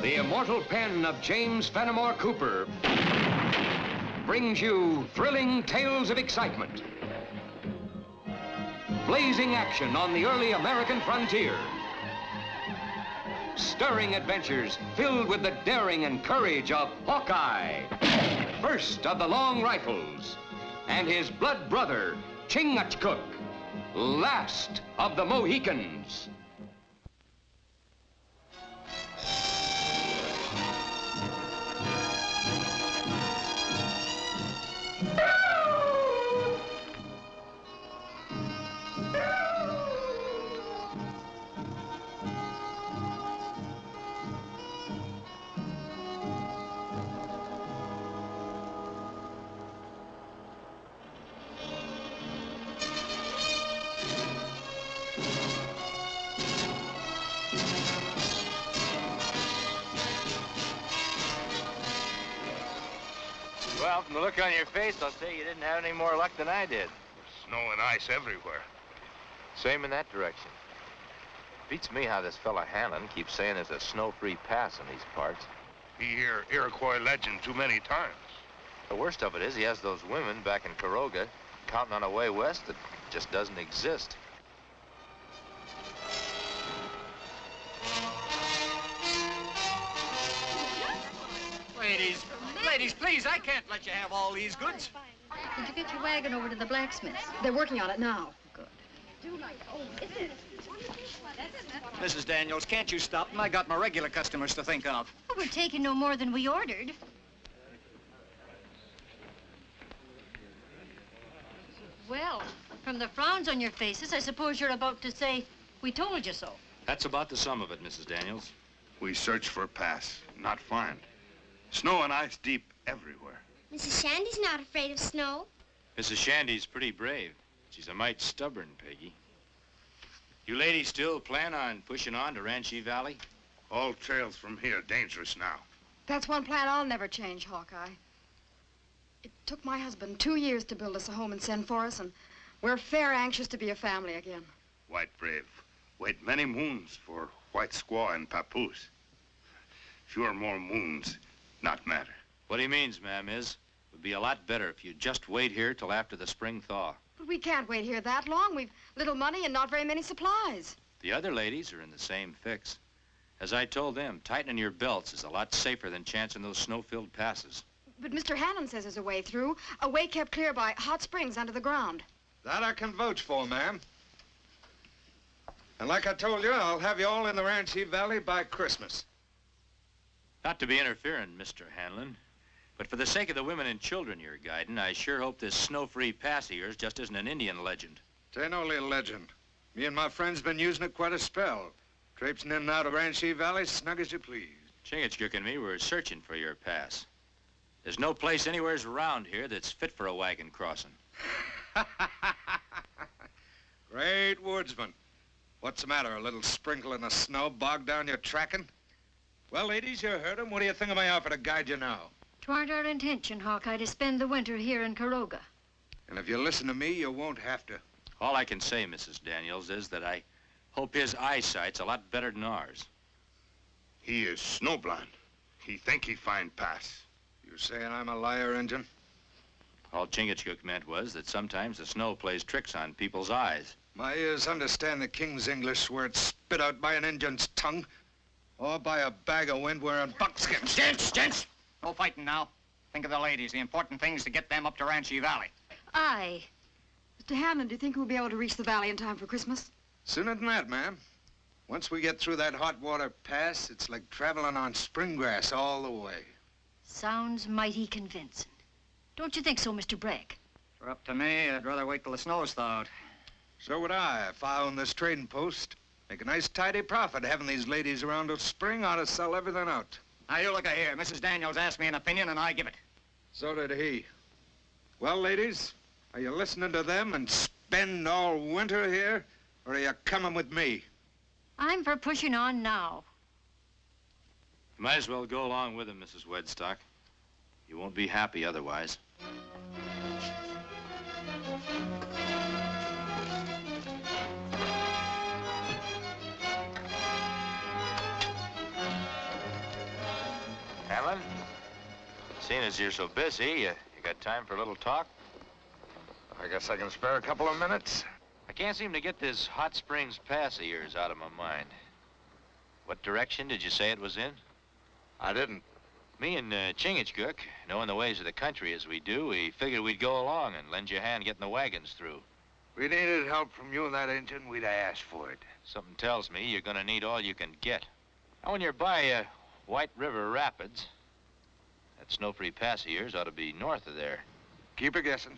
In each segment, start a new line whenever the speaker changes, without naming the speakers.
The immortal pen of James Fenimore Cooper brings you thrilling tales of excitement, blazing action on the early American frontier, stirring adventures filled with the daring and courage of Hawkeye, first of the long rifles, and his blood brother, Chingachgook, last of the Mohicans.
Well, from the look on your face, I'll say you didn't have any more luck than I did.
Snow and ice everywhere.
Same in that direction. Beats me how this fella Hanlon keeps saying there's a snow-free pass in these parts.
He hear Iroquois legend too many times.
The worst of it is he has those women back in Caroga counting on a way west that just doesn't exist.
Ladies, please, I can't let you have all these goods.
Did you get your wagon over to the blacksmith's?
They're working on it now.
Good.
Mrs. Daniels, can't you stop them? I got my regular customers to think of.
Well, we're taking no more than we ordered. Well, from the frowns on your faces, I suppose you're about to say, we told you so.
That's about the sum of it, Mrs. Daniels.
We search for a pass, not find. Snow and ice deep everywhere.
Mrs. Shandy's not afraid of snow.
Mrs. Shandy's pretty brave. She's a mite stubborn, Peggy. You ladies still plan on pushing on to Ranchi Valley?
All trails from here dangerous now.
That's one plan I'll never change, Hawkeye. It took my husband 2 years to build us a home and send for us, and we're fair anxious to be a family again.
White brave. Wait many moons for white squaw and papoose. Fewer more moons, not matter.
What he means, ma'am, is it would be a lot better if you just wait here till after the spring thaw.
But we can't wait here that long. We've little money and not very many supplies.
The other ladies are in the same fix. As I told them, tightening your belts is a lot safer than chancing those snow-filled passes.
But Mr. Hannon says there's a way through, a way kept clear by hot springs under the ground.
That I can vouch for, ma'am. And like I told you, I'll have you all in the Ranchi Valley by Christmas.
Not to be interfering, Mr. Hanlon, but for the sake of the women and children you're guiding, I sure hope this snow-free pass of yours just isn't an Indian legend.
It ain't only a legend. Me and my friends been using it quite a spell. Traipsing in and out of Ranchi Valley, snug as you please.
Chingachgook and me were searching for your pass. There's no place anywheres around here that's fit for a wagon crossing.
Great woodsman. What's the matter, a little sprinkling of snow bogged down your tracking? Well, ladies, you heard him. What do you think of my offer to guide you now?
'Twarn't our intention, Hawkeye, to spend the winter here in Caroga.
And if you listen to me, you won't have to.
All I can say, Mrs. Daniels, is that I hope his eyesight's a lot better than ours.
He is snowblind. He think he find pass.
You saying I'm a liar, Injun?
All Chingachgook meant was that sometimes the snow plays tricks on people's eyes.
My ears understand the king's English where it's spit out by an Injun's tongue. Or by a bag of wind wearing buckskin.
Gents! No fighting now. Think of the ladies. The important thing is to get them up to Ranchi Valley.
Aye.
Mr. Hammond, do you think we'll be able to reach the valley in time for Christmas?
Sooner than that, ma'am. Once we get through that hot water pass, it's like traveling on spring grass all the way.
Sounds mighty convincing. Don't you think so, Mr. Bragg?
For up to me, I'd rather wait till the snow's thawed.
So would I, if I owned this trading post. Make a nice tidy profit having these ladies around till spring. Ought to sell everything out.
Now, you look here. Mrs. Daniels asked me an opinion, and I give it.
So did he. Well, ladies, are you listening to them and spend all winter here, or are you coming with me?
I'm for pushing on now.
You might as well go along with him, Mrs. Wedstock. You won't be happy otherwise.
Seeing as you're so busy, you got time for a little talk?
I guess I can spare a couple of minutes.
I can't seem to get this Hot Springs Pass of yours out of my mind. What direction did you say it was in?
I didn't.
Me and Chingachgook, knowing the ways of the country as we do, we figured we'd go along and lend you a hand getting the wagons through.
We needed help from you and that engine, we'd have asked for it.
Something tells me you're gonna need all you can get. Now, when you're by White River Rapids, that snow-free pass of yours ought to be north of there.
Keep a guessing.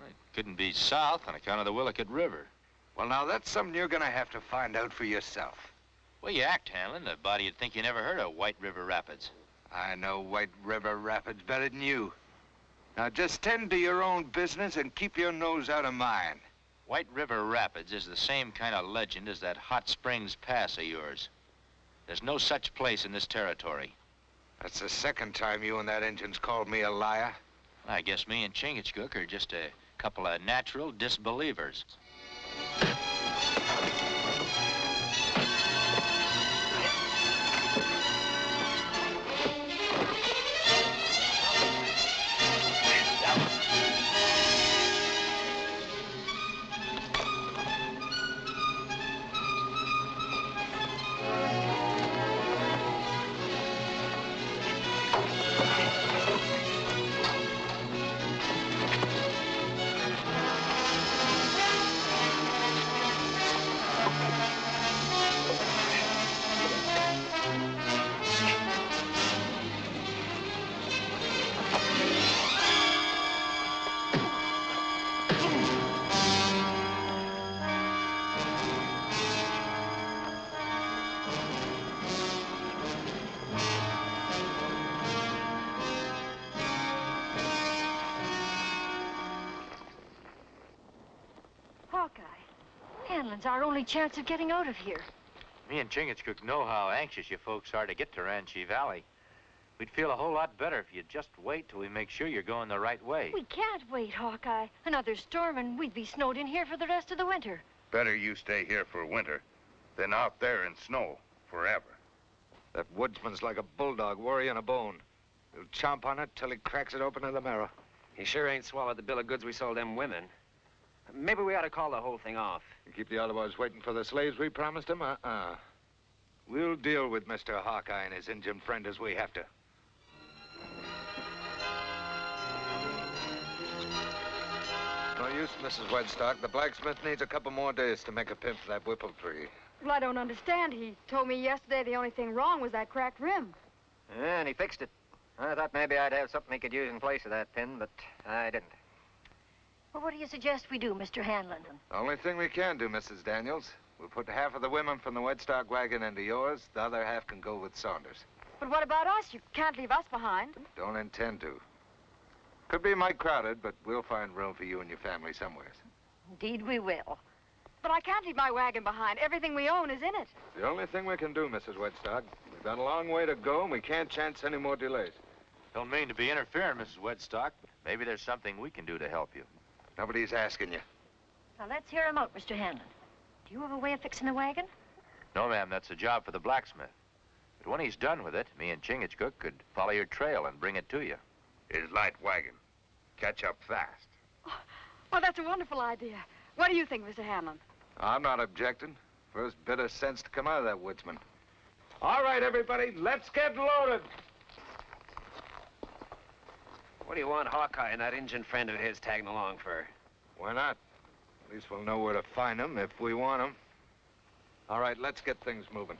It couldn't be south on account of the Willicott River.
Well, now, that's something you're gonna have to find out for yourself.
Well, you act, Hanlon. The body'd think you never heard of White River Rapids.
I know White River Rapids better than you. Now, just tend to your own business and keep your nose out of mine.
White River Rapids is the same kind of legend as that Hot Springs Pass of yours. There's no such place in this territory.
That's the second time you and that engine's called me a liar.
I guess me and Chingachgook are just a couple of natural disbelievers.
Hawkeye, Hanlon's our only chance of getting out of here.
Me and Chingachgook know how anxious you folks are to get to Ranchi Valley. We'd feel a whole lot better if you'd just wait till we make sure you're going the right way.
We can't wait, Hawkeye. Another storm and we'd be snowed in here for the rest of the winter.
Better you stay here for winter than out there in snow forever.
That woodsman's like a bulldog worrying a bone. He'll chomp on it till he cracks it open to the marrow.
He sure ain't swallowed the bill of goods we sold them women. Maybe we ought to call the whole thing off.
You keep the other boys waiting for the slaves we promised them? We'll deal with Mr. Hawkeye and his Indian friend as we have to. No use, Mrs. Wedstock. The blacksmith needs a couple more days to make a pin for that whipple tree.
Well, I don't understand. He told me yesterday the only thing wrong was that cracked rim.
Yeah, and he fixed it. I thought maybe I'd have something he could use in place of that pin, but I didn't.
Well, what do you suggest we do, Mr. Hanlon?
The only thing we can do, Mrs. Daniels, we'll put half of the women from the Wedstock wagon into yours. The other half can go with Saunders.
But what about us? You can't leave us behind.
Don't intend to. Could be mighty crowded, but we'll find room for you and your family somewhere.
Indeed we will.
But I can't leave my wagon behind. Everything we own is in it.
The only thing we can do, Mrs. Wedstock. We've got a long way to go, and we can't chance any more delays.
Don't mean to be interfering, Mrs. Wedstock, but maybe there's something we can do to help you.
Nobody's asking you.
Now, let's hear him out, Mr. Hanlon. Do you have a way of fixing the wagon?
No, ma'am, that's a job for the blacksmith. But when he's done with it, me and Chingachgook could follow your trail and bring it to you.
His light wagon. Catch up fast.
Oh, that's a wonderful idea. What do you think, Mr. Hanlon?
I'm not objecting. First bit of sense to come out of that woodsman. All right, everybody, let's get loaded.
What do you want Hawkeye and that Injun friend of his tagging along for?
Why not? At least we'll know where to find them if we want them. All right, let's get things moving.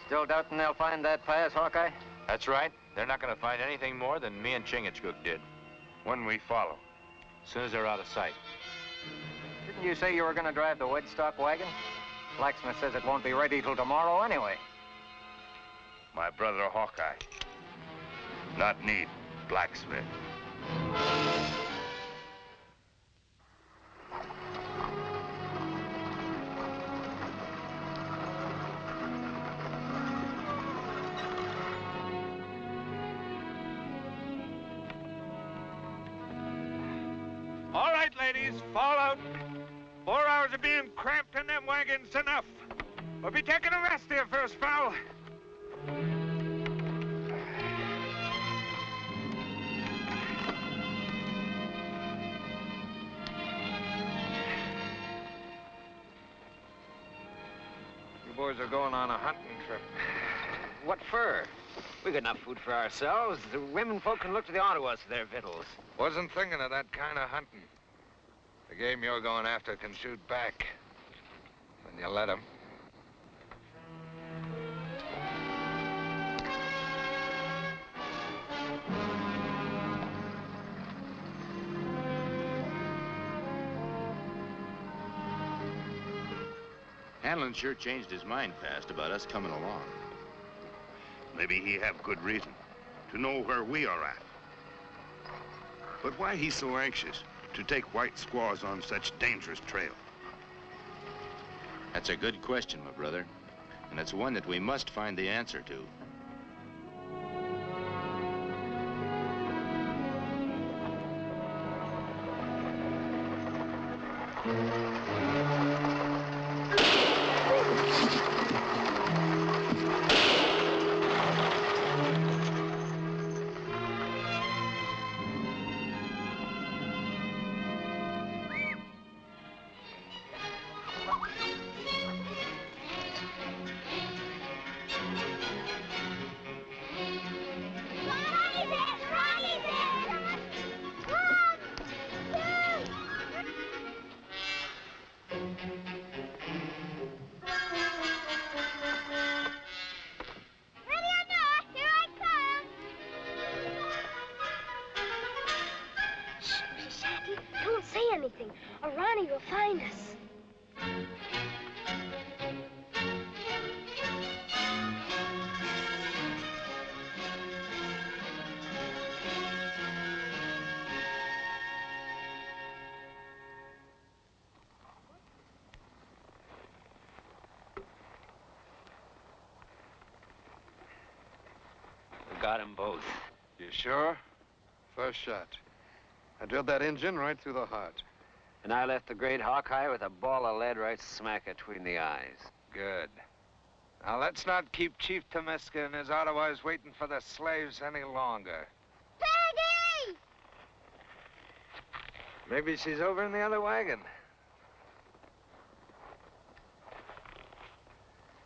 Still doubting they'll find that pass, Hawkeye?
That's right. They're not going to find anything more than me and Chingachgook did.
When we follow.
As soon as they're out of sight.
Didn't you say you were going to drive the Wedstock wagon? Blacksmith says it won't be ready till tomorrow anyway.
My brother Hawkeye. Not need blacksmith.
right, ladies, fall out. 4 hours of being cramped in them wagons enough. We'll be taking a rest here for a spell.
You boys are going on a hunting trip.
What for? We got enough food for ourselves. The women folk can look to the Ottawas for their victuals.
Wasn't thinking of that kind of hunting. The game you're going after can shoot back. When you let them.
Hanlon sure changed his mind fast about us coming along.
Maybe he have good reason to know where we are at. But why he's so anxious to take white squaws on such dangerous trail?
That's a good question, my brother. And it's one that we must find the answer to.
Don't say anything, or Ronnie will find us.
We got them both.
You sure? First shot. I drilled that engine right through the heart.
And I left the great Hawkeye with a ball of lead right smack between the eyes.
Good. Now, let's not keep Chief Tomiska and his Ottawas waiting for the slaves any longer.
Peggy!
Maybe she's over in the other wagon.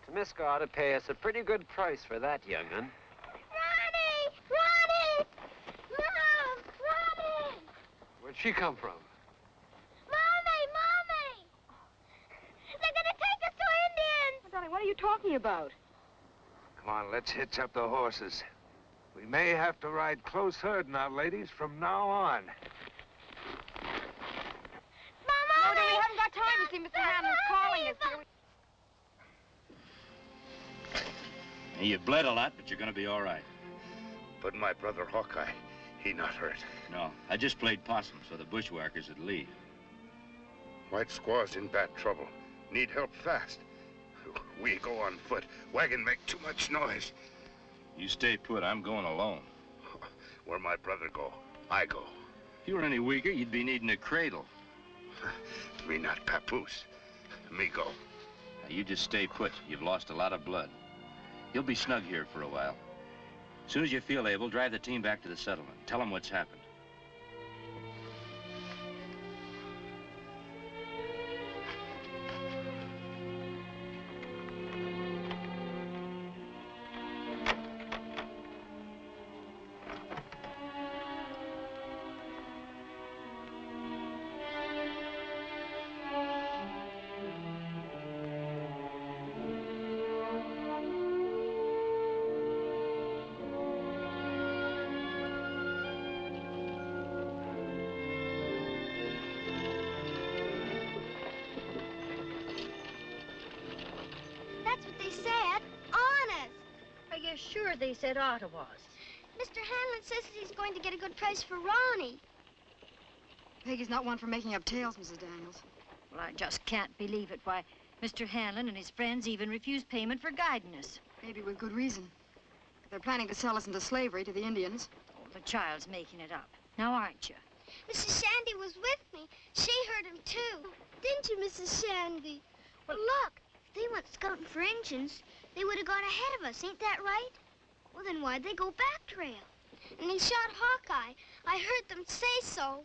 Tomiska ought to pay us a pretty good price for that, young'un.
Ronnie! Ronnie! Mom! Ronnie!
Where'd she come from?
Mommy! Mommy! They're gonna take us to Indians!
Darling, what are you talking about?
Come on, let's hitch up the horses. We may have to ride close herd now, ladies, from now on.
Mama!
No, we haven't got time to see Mr. Hammond's calling us.
You've bled a lot, but you're gonna be all right.
But my brother Hawkeye, he not hurt.
No, I just played possum so the bushwhackers would leave.
White squaws in bad trouble. Need help fast. We go on foot. Wagon make too much noise.
You stay put. I'm going alone.
Where my brother go, I go.
If you were any weaker, you'd be needing a cradle.
Me not papoose. Me go.
Now, you just stay put. You've lost a lot of blood. You'll be snug here for a while. As soon as you feel able, drive the team back to the settlement. Tell them what's happened.
That's what they said. Honest.
Are you sure they said Ottawas?
Mr. Hanlon says that he's going to get a good price for Ronnie.
Peggy's not one for making up tales, Mrs. Daniels.
Well, I just can't believe it. Why, Mr. Hanlon and his friends even refused payment for guiding us.
Maybe with good reason. They're planning to sell us into slavery to the Indians.
Oh, the child's making it up. Now, aren't you?
Mrs. Shandy was with me. She heard him, too. Didn't you, Mrs. Shandy? Well, look, if they went scouting for Injuns, they would have gone ahead of us. Ain't that right? Well, then why'd they go back trail? And he shot Hawkeye. I heard them say so.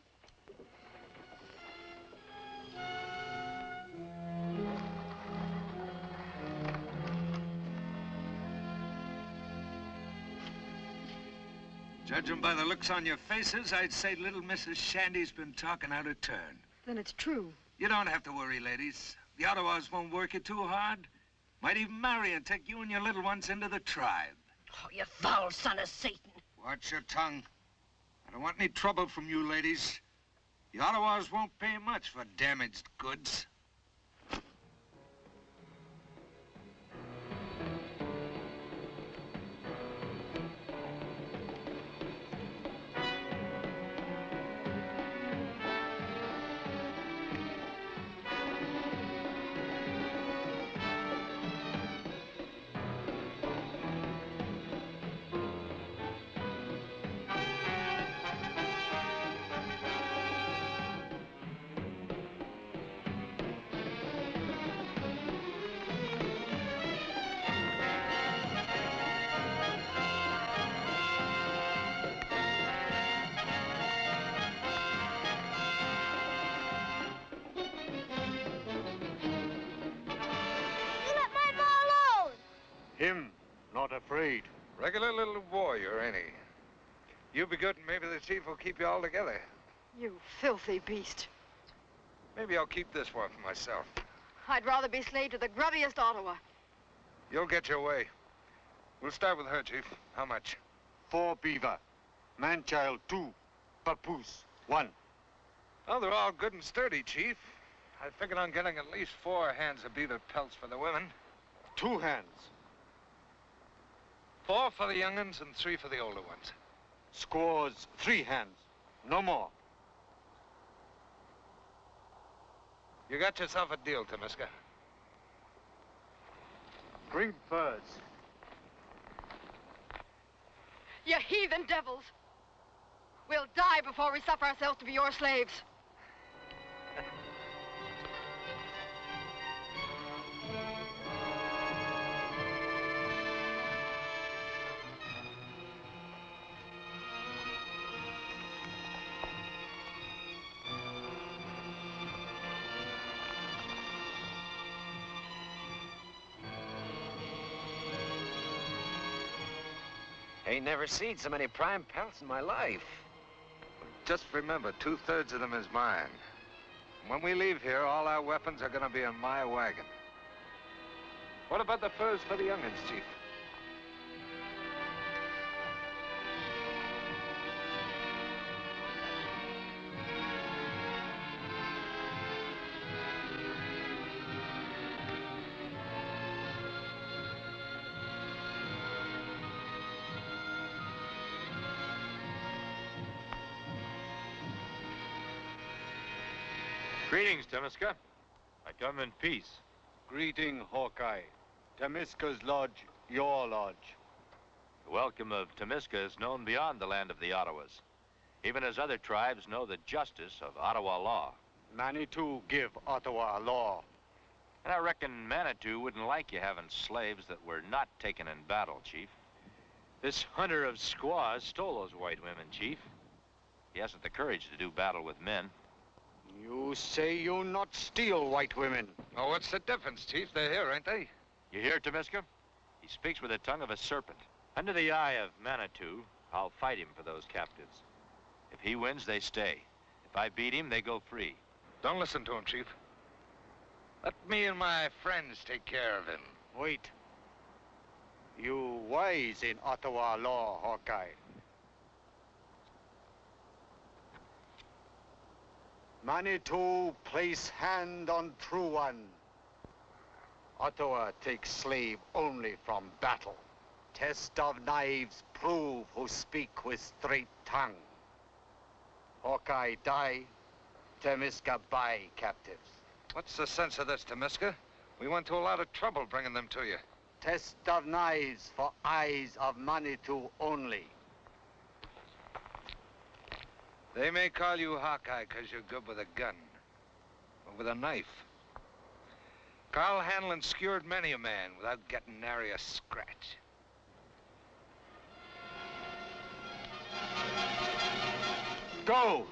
Judging by the looks on your faces, I'd say little Mrs. Shandy's been talking out of turn.
Then it's true.
You don't have to worry, ladies. The Ottawas won't work you too hard. Might even marry and take you and your little ones into the tribe.
Oh, you foul son of Satan.
Watch your tongue. I don't want any trouble from you, ladies. The Ottawas won't pay much for damaged goods.
Him, not afraid.
Regular little warrior, ain't he? You be good and maybe the chief will keep you all together.
You filthy beast.
Maybe I'll keep this one for myself.
I'd rather be slave to the grubbiest Ottawa.
You'll get your way. We'll start with her, Chief. How much?
4 beaver. Man-child 2. Papoose 1.
Oh, they're all good and sturdy, Chief. I figured on getting at least 4 hands of beaver pelts for the women.
2 hands.
4 for the young'uns and 3 for the older ones.
Squaws 3 hands. No more.
You got yourself a deal, Tamiska.
Bring furs.
You heathen devils. We'll die before we suffer ourselves to be your slaves.
Ain't never seen so many prime pelts in my life.
Just remember, 2/3 of them is mine. When we leave here, all our weapons are gonna be in my wagon. What about the furs for the young'uns, Chief?
Greetings, Tamiska. I come in peace.
Greeting, Hawkeye. Tamiska's lodge, your lodge.
The welcome of Tamiska is known beyond the land of the Ottawas, even as other tribes know the justice of Ottawa law.
Manitou give Ottawa law.
And I reckon Manitou wouldn't like you having slaves that were not taken in battle, Chief. This hunter of squaws stole those white women, Chief. He hasn't the courage to do battle with men.
You say you not steal white women.
Oh, what's the difference, Chief? They're here, ain't they?
You hear, Tamiska? He speaks with the tongue of a serpent. Under the eye of Manitou, I'll fight him for those captives. If he wins, they stay. If I beat him, they go free.
Don't listen to him, Chief. Let me and my friends take care of him.
Wait. You wise in Ottawa law, Hawkeye. Manitou place hand on true one. Ottawa takes slave only from battle. Test of knives prove who speak with straight tongue. Hawkeye die, Tamiska buy captives.
What's the sense of this, Tamiska? We went to a lot of trouble bringing them to you.
Test of knives for eyes of Manitou only.
They may call you Hawkeye because you're good with a gun, or with a knife. Carl Hanlon skewered many a man without getting nary a scratch.
Go!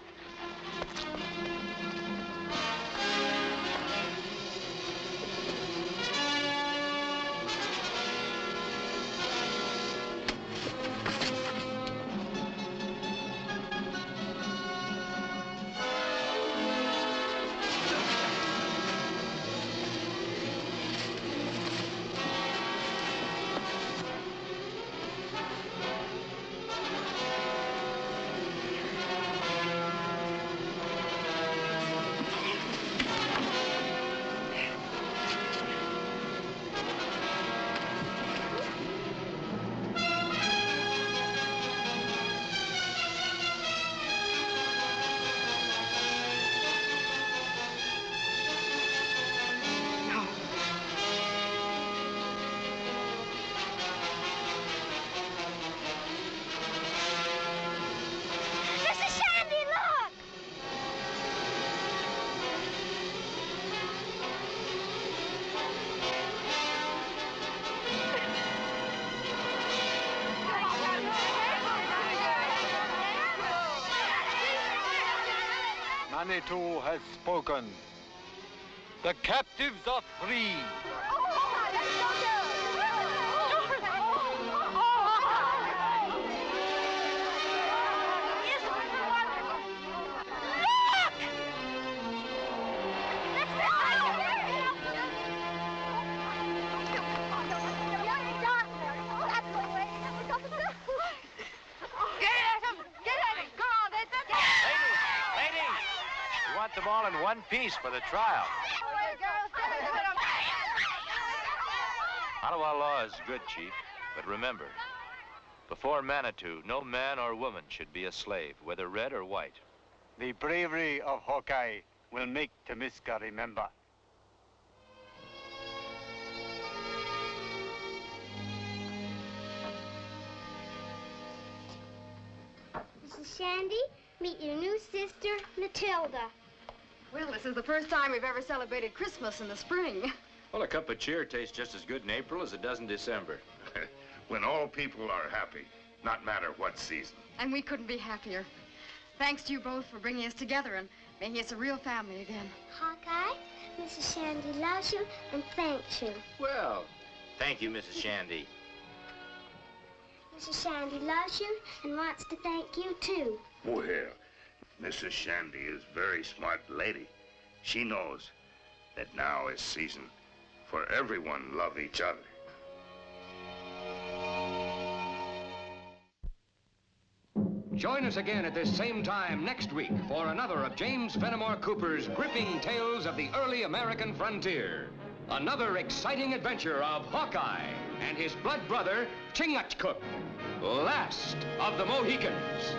Manitou has spoken. The captives are free.
Them all in one piece for the trial. Ottawa law is good, Chief, but remember, before Manitou, no man or woman should be a slave, whether red or white.
The bravery of Hawkeye will make Temisca remember.
Mrs. Shandy, meet your new sister, Matilda.
Well, this is the first time we've ever celebrated Christmas in the spring.
Well, a cup of cheer tastes just as good in April as it does in December.
When all people are happy, not matter what season.
And we couldn't be happier. Thanks to you both for bringing us together and making us a real family again.
Hawkeye, Mrs. Shandy loves you and thanks you.
Well, thank you, Mrs. Shandy.
Mrs. Shandy loves you and wants to thank you, too.
Well, Mrs. Shandy is a very smart lady. She knows that now is season for everyone love each other.
Join us again at this same time next week for another of James Fenimore Cooper's gripping tales of the early American frontier. Another exciting adventure of Hawkeye and his blood brother, Chingachgook, last of the Mohicans.